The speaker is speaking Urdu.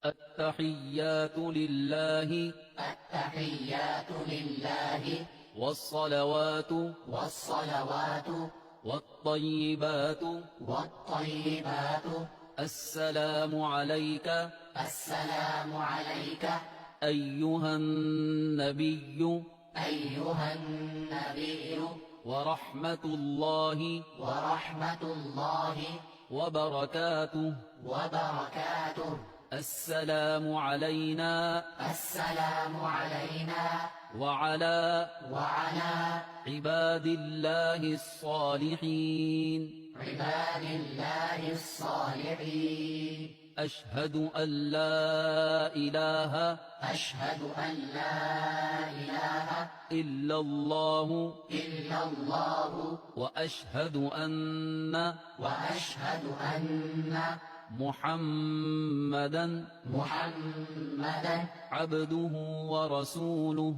التحيات لله والصلوات والطيبات السلام عليك أيها النبي ورحمة الله وبركاته السلام علينا وعلى عباد الله الصالحين أشهد أن لا إله إلا الله وأشهد أن محمدا عبده ورسوله